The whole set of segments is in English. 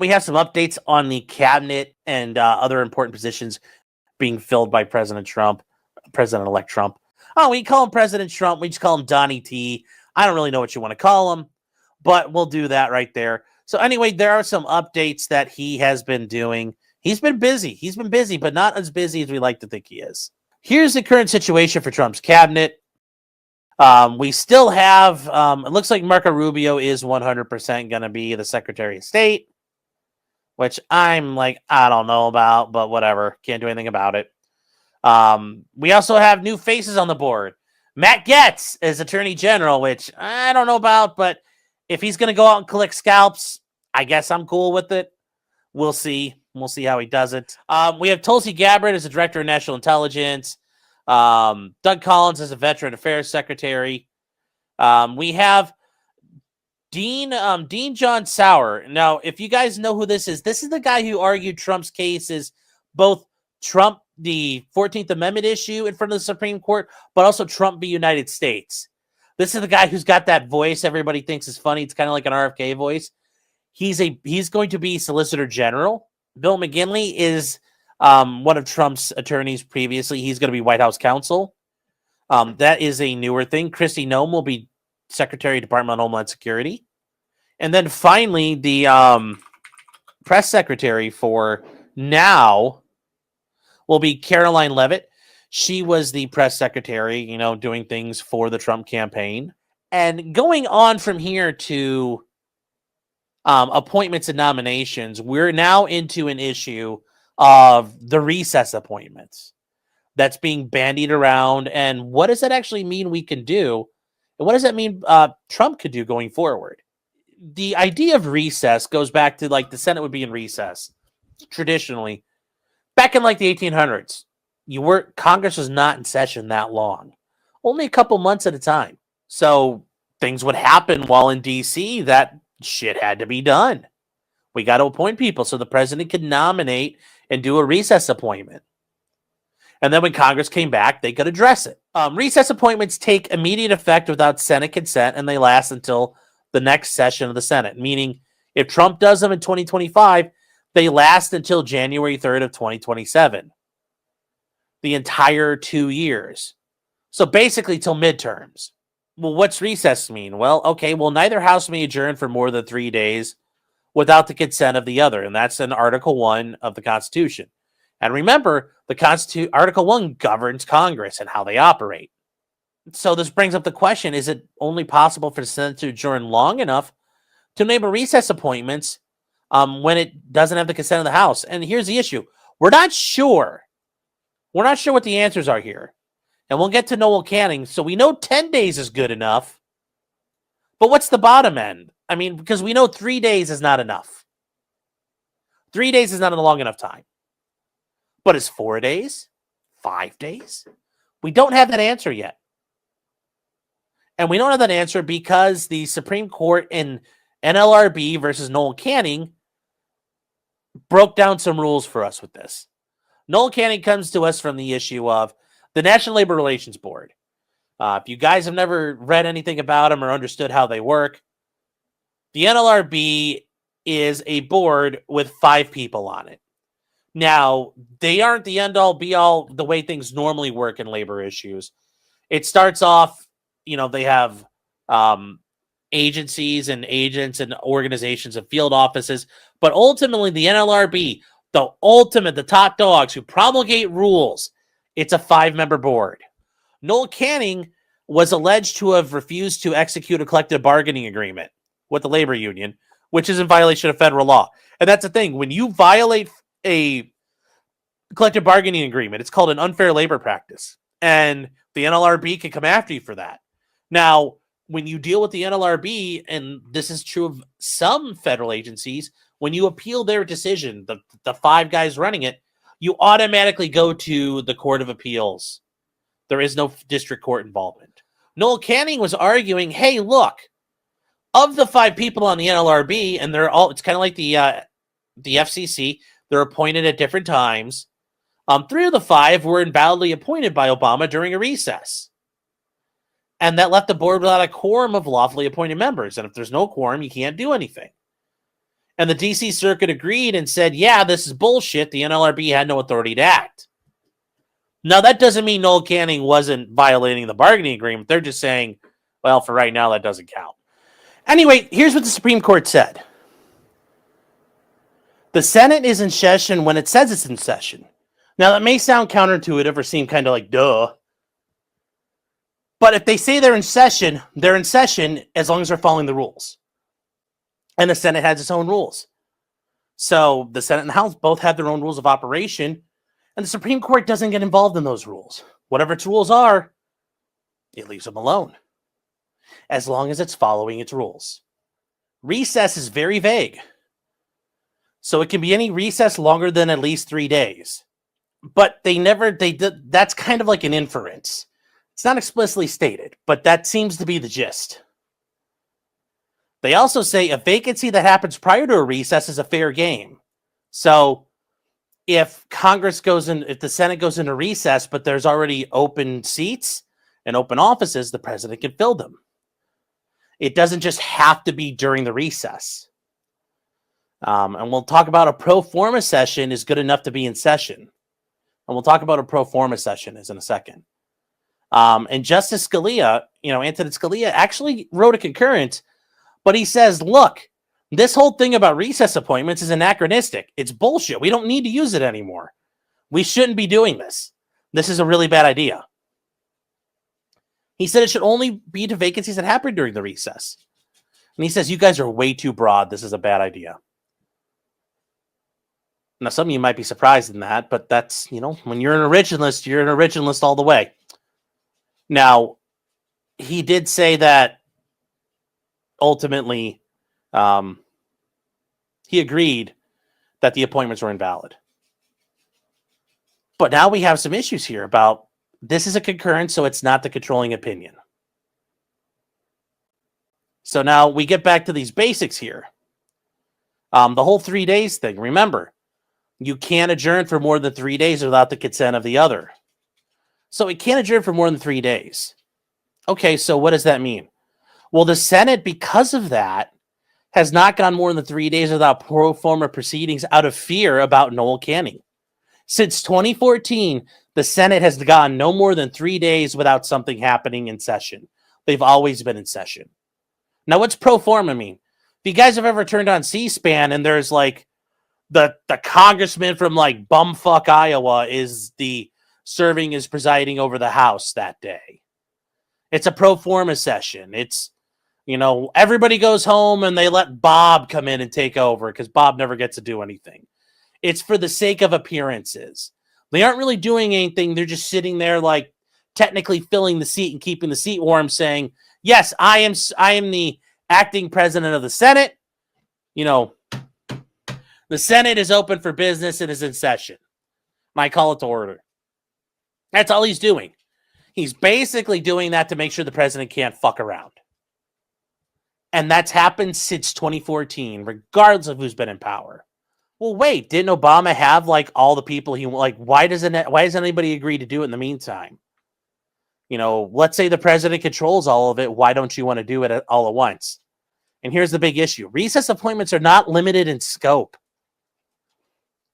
We have some updates on the cabinet and other important positions being filled by President Trump, President-elect Trump. Oh, we call him President Trump. We just call him Donnie T. I don't really know what you want to call him, but we'll do that right there. So anyway, there are some updates that he has been doing. He's been busy. He's been busy, but not as busy as we like to think he is. Here's the current situation for Trump's cabinet. We still have, it looks like Marco Rubio is 100% going to be the Secretary of State, which I'm like, I don't know about, but whatever. Can't do anything about it. We also have new faces on the board. Matt Gaetz is Attorney General, which I don't know about, but if he's going to go out and collect scalps, I guess I'm cool with it. We'll see. We'll see how he does it. We have Tulsi Gabbard as the Director of National Intelligence. Doug Collins as a Veteran Affairs Secretary. We have Dean John Sauer. Now, if you guys know who this is the guy who argued Trump's case is both Trump, the 14th Amendment issue in front of the Supreme Court, but also Trump v. United States. This is the guy who's got that voice everybody thinks is funny. It's kind of like an RFK voice. He's going to be Solicitor General. Bill McGinley is one of Trump's attorneys previously. He's going to be White House counsel. That is a newer thing. Kristi Noem will be Secretary of Department of Homeland Security. And then finally, the press secretary for now will be Caroline Leavitt. She was the press secretary, doing things for the Trump campaign. And going on from here to appointments and nominations, we're now into an issue of the recess appointments that's being bandied around. And what does that actually mean we can do? And what does that mean Trump could do going forward? The idea of recess goes back to like the Senate would be in recess traditionally. Back in like the 1800s, Congress was not in session that long, only a couple months at a time. So things would happen while in DC. That shit had to be done. We got to appoint people so the president could nominate and do a recess appointment. And then when Congress came back, they could address it. Recess appointments take immediate effect without Senate consent, and they last until the next session of the Senate, meaning if Trump does them in 2025, they last until January 3rd of 2027. The entire 2 years. So basically till midterms. Well, what's recess mean? Well, neither house may adjourn for more than 3 days without the consent of the other. And that's in Article 1 of the Constitution. And remember, Article 1 governs Congress and how they operate. So this brings up the question, is it only possible for the Senate to adjourn long enough to enable recess appointments when it doesn't have the consent of the House? And here's the issue. We're not sure. We're not sure what the answers are here. And we'll get to Noel Canning. So we know 10 days is good enough. But what's the bottom end? I mean, because we know 3 days is not enough. 3 days is not a long enough time. But is 4 days? 5 days? We don't have that answer yet. And we don't have that answer because the Supreme Court in NLRB versus Noel Canning broke down some rules for us with this. Noel Canning comes to us from the issue of the National Labor Relations Board. If you guys have never read anything about them or understood how they work, the NLRB is a board with 5 people on it. Now, they aren't the end-all, be-all the way things normally work in labor issues. It starts off, they have agencies and agents and organizations and field offices, but ultimately the NLRB, the top dogs who promulgate rules, it's a 5-member board. Noel Canning was alleged to have refused to execute a collective bargaining agreement with the labor union, which is in violation of federal law. And that's the thing. When you violate a collective bargaining agreement, it's called an unfair labor practice. And the NLRB can come after you for that. Now, when you deal with the NLRB, and this is true of some federal agencies, when you appeal their decision, the 5 guys running it, you automatically go to the Court of Appeals. There is no district court involvement. Noel Canning was arguing, hey, look, of the 5 people on the NLRB, and it's kind of like the FCC, they're appointed at different times. 3 of the 5 were invalidly appointed by Obama during a recess. And that left the board without a quorum of lawfully appointed members. And if there's no quorum, you can't do anything. And the DC Circuit agreed and said, yeah, this is bullshit. The NLRB had no authority to act. Now, that doesn't mean Noel Canning wasn't violating the bargaining agreement. They're just saying, well, for right now, that doesn't count. Anyway, here's what the Supreme Court said. The Senate is in session when it says it's in session. Now, that may sound counterintuitive or seem kind of like, duh. But if they say they're in session as long as they're following the rules. And the Senate has its own rules. So the Senate and the House both have their own rules of operation. And the Supreme Court doesn't get involved in those rules. Whatever its rules are, it leaves them alone. As long as it's following its rules. Recess is very vague. So it can be any recess longer than at least 3 days. But that's kind of like an inference. It's not explicitly stated, but that seems to be the gist. They also say a vacancy that happens prior to a recess is a fair game. So if the Senate goes into recess, but there's already open seats and open offices, the president can fill them. It doesn't just have to be during the recess. And we'll talk about a pro forma session is good enough to be in session. And we'll talk about a pro forma session in a second. And Justice Scalia, Antonin Scalia actually wrote a concurrence, but he says, look, this whole thing about recess appointments is anachronistic. It's bullshit. We don't need to use it anymore. We shouldn't be doing this. This is a really bad idea. He said it should only be to vacancies that happen during the recess. And he says, you guys are way too broad. This is a bad idea. Now, some of you might be surprised in that, but that's, when you're an originalist all the way. Now, he did say that ultimately he agreed that the appointments were invalid. But now we have some issues here about this is a concurrence, so it's not the controlling opinion. So now we get back to these basics here. The whole 3 days thing, remember, you can't adjourn for more than 3 days without the consent of the other. So it can't adjourn for more than 3 days. Okay, so what does that mean? Well, the Senate, because of that, has not gone more than 3 days without pro forma proceedings out of fear about Noel Canning. Since 2014, the Senate has gone no more than 3 days without something happening in session. They've always been in session. Now, what's pro forma mean? If you guys have ever turned on C-SPAN and there's like the congressman from like bumfuck Iowa is serving as presiding over the House that day. It's a pro forma session. It's, everybody goes home and they let Bob come in and take over because Bob never gets to do anything. It's for the sake of appearances. They aren't really doing anything. They're just sitting there like technically filling the seat and keeping the seat warm saying, yes, I am the acting president of the Senate. The Senate is open for business and is in session. I call it to order. That's all he's doing. He's basically doing that to make sure the president can't fuck around. And that's happened since 2014, regardless of who's been in power. Well, wait, didn't Obama have like all the people he like? Why doesn't anybody agree to do it in the meantime? Let's say the president controls all of it. Why don't you want to do it all at once? And here's the big issue. Recess appointments are not limited in scope.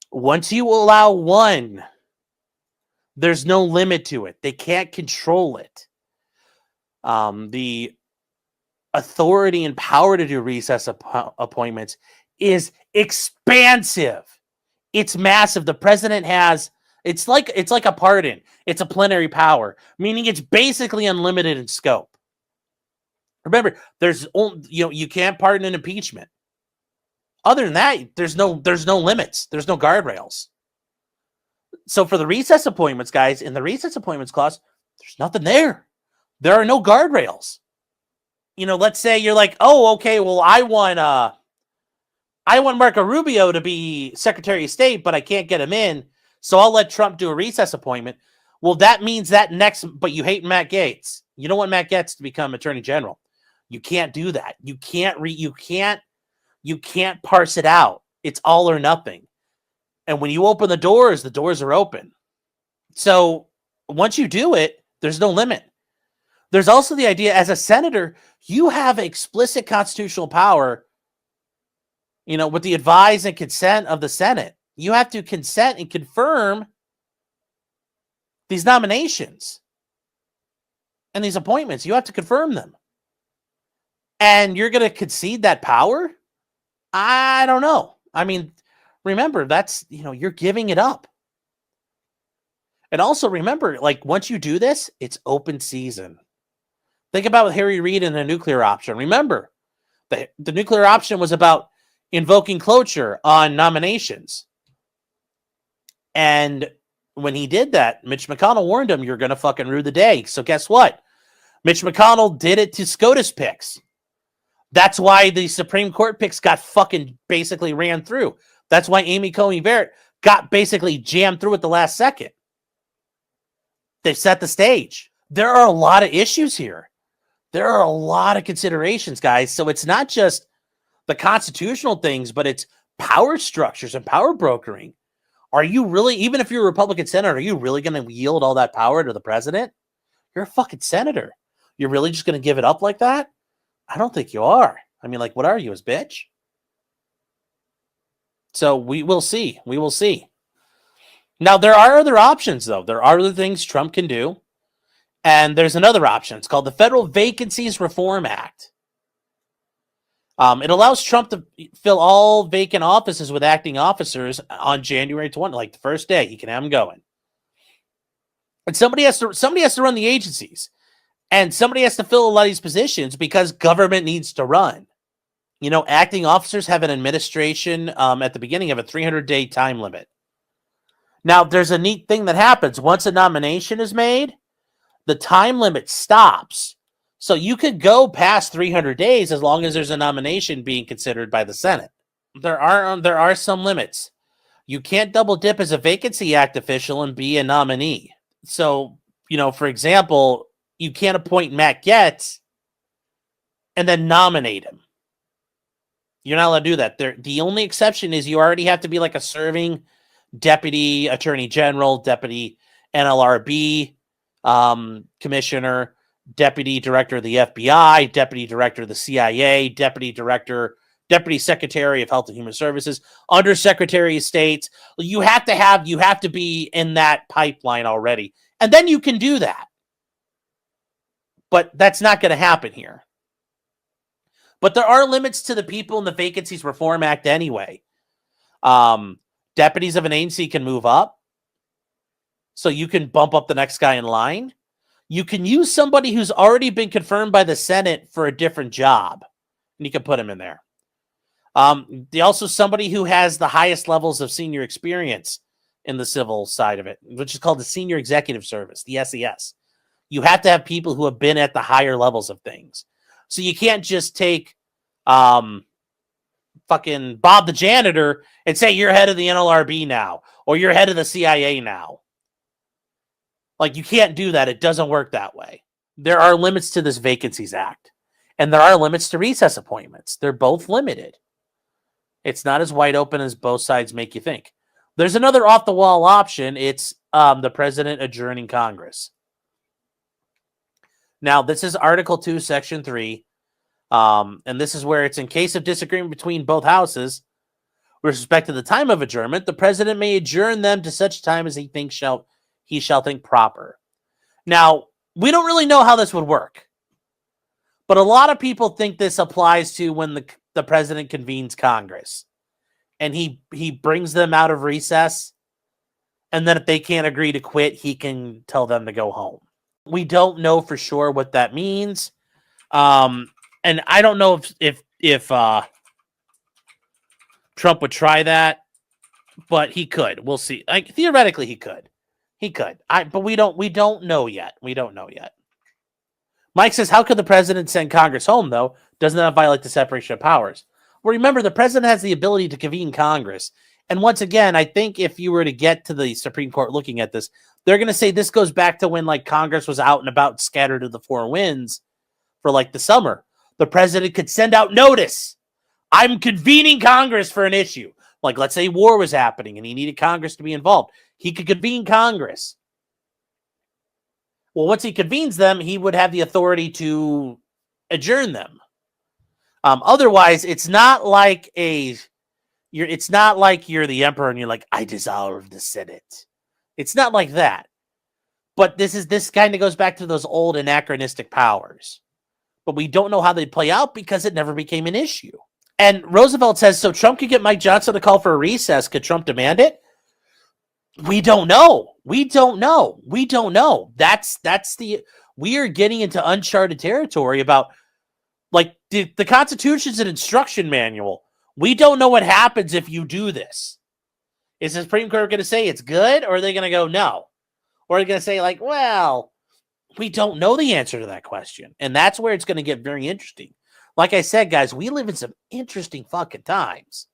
Once you allow one, there's no limit to it. They can't control it. The authority and power to do recess appointments is expansive. It's massive. The president has, it's like a pardon. It's a plenary power, meaning it's basically unlimited in scope. Remember, you can't pardon an impeachment. Other than that, there's no limits. There's no guardrails. So for the recess appointments, guys, in the recess appointments clause, there's nothing there. There are no guardrails. Let's say you're like, oh, okay, well, I want Marco Rubio to be Secretary of State, but I can't get him in, so I'll let Trump do a recess appointment. Well, that means but you hate Matt Gaetz. You don't want Matt Gaetz to become Attorney General. You can't do that. You can't parse it out. It's all or nothing. And when you open the doors are open. So once you do it, there's no limit. There's also the idea as a senator, you have explicit constitutional power with the advise and consent of the Senate. You have to consent and confirm these nominations and these appointments. You have to confirm them. And you're going to concede that power? I don't know. I mean, remember, that's, you're giving it up. And also remember, like, once you do this, it's open season. Think about Harry Reid and the nuclear option. Remember, the nuclear option was about invoking cloture on nominations. And when he did that, Mitch McConnell warned him, you're going to fucking rue the day. So guess what? Mitch McConnell did it to SCOTUS picks. That's why the Supreme Court picks got fucking basically ran through. That's why Amy Coney Barrett got basically jammed through at the last second. They set the stage. There are a lot of issues here. There are a lot of considerations, guys. So it's not just the constitutional things, but it's power structures and power brokering. Are you really, even if you're a Republican senator, are you really going to yield all that power to the president? You're a fucking senator. You're really just going to give it up like that? I don't think you are. I mean, like, what are you, his bitch? So we will see. We will see. Now, there are other options, though. There are other things Trump can do. And there's another option. It's called the Federal Vacancies Reform Act. It allows Trump to fill all vacant offices with acting officers on January 20, like the first day. He can have them going. And somebody has to run the agencies. And somebody has to fill a lot of these positions because government needs to run. Acting officers have an administration at the beginning of a 300-day time limit. Now, there's a neat thing that happens. Once a nomination is made, the time limit stops. So you could go past 300 days as long as there's a nomination being considered by the Senate. There are some limits. You can't double dip as a Vacancy Act official and be a nominee. So, for example, you can't appoint Matt Gaetz and then nominate him. You're not allowed to do that. The only exception is you already have to be like a serving deputy attorney general, deputy NLRB commissioner, deputy director of the FBI, deputy director of the CIA, deputy secretary of Health and Human Services, undersecretary of State. You have to be in that pipeline already. And then you can do that. But that's not going to happen here. But there are limits to the people in the Vacancies Reform Act anyway. Deputies of an agency can move up. So you can bump up the next guy in line. You can use somebody who's already been confirmed by the Senate for a different job. And you can put him in there. Also somebody who has the highest levels of senior experience in the civil side of it, which is called the Senior Executive Service, the SES. You have to have people who have been at the higher levels of things. So you can't just take fucking Bob the janitor and say you're head of the NLRB now, or you're head of the CIA now. Like, you can't do that. It doesn't work that way. There are limits to this Vacancies Act, and there are limits to recess appointments. They're both limited. It's not as wide open as both sides make you think. There's another off-the-wall option. It's the president adjourning Congress. Now, this is Article 2, Section 3, and this is where it's in case of disagreement between both houses, with respect to the time of adjournment, the president may adjourn them to such time as he shall think proper. Now, we don't really know how this would work, but a lot of people think this applies to when the president convenes Congress, and he brings them out of recess, and then if they can't agree to quit, he can tell them to go home. We don't know for sure what that means. And I don't know if Trump would try that, but he could. We'll see. Like, theoretically, he could. But we don't know yet. We don't know yet. Mike says, how could the president send Congress home, though? Doesn't that violate the separation of powers? Well, remember, the president has the ability to convene Congress. And once again, I think if you were to get to the Supreme Court looking at this, they're going to say this goes back to when, like, Congress was out and about, scattered to the four winds for, like, the summer. The president could send out notice. I'm convening Congress for an issue. Like, let's say war was happening and he needed Congress to be involved. He could convene Congress. Well, once he convenes them, he would have the authority to adjourn them. Otherwise, it's not like a It's not like you're the emperor and you're like, I dissolve the Senate. It's not like that. But this kind of goes back to those old anachronistic powers. But we don't know how they play out because it never became an issue. And Roosevelt says, so Trump could get Mike Johnson to call for a recess. Could Trump demand it? We don't know. We don't know. We are getting into uncharted territory about, like, the Constitution's an instruction manual. We don't know what happens if you do this. Is the Supreme Court going to say it's good, or are they going to go no? Or are they going to say, like, well, we don't know the answer to that question. And that's where it's going to get very interesting. Like I said, guys, we live in some interesting fucking times.